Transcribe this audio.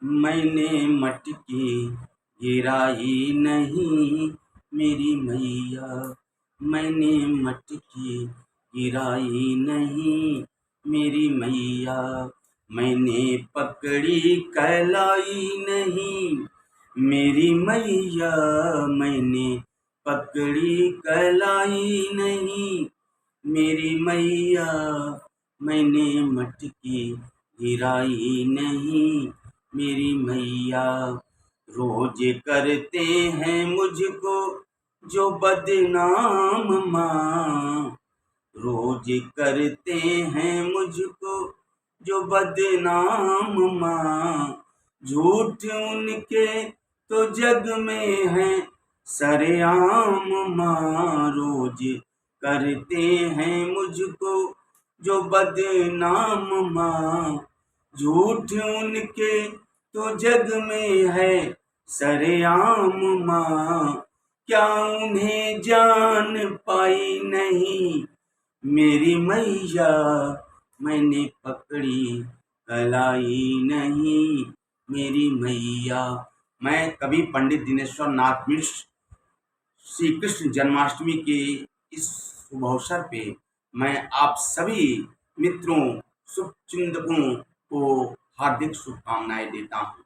मैंने मटकी गिराई नहीं मेरी मैया, मैंने मटकी गिराई नहीं मेरी मैया, मैंने पकड़ी कहलाई नहीं मेरी मैया, मैंने पकड़ी कहलाई नहीं मेरी मैया, मैंने मटकी गिराई नहीं मेरी मैया। रोज करते हैं मुझको जो बदनाम माँ, रोज करते हैं मुझको जो बदनाम माँ, झूठ उनके तो जग में है सरेआम माँ, रोज करते हैं मुझको जो बदनाम माँ, झूठ उनके तो जग में है सरेआम माँ, क्या उन्हें जान पाई नहीं मेरी मैया, मैंने पकड़ी कलाई नहीं मेरी मैया। मैं कवि पंडित दिनेश्वर नाथ मिश्र श्री कृष्ण जन्माष्टमी के इस शुभ अवसर पे मैं आप सभी मित्रों, शुभचिंतकों को हार्दिक शुभकामनाएं देता हूँ।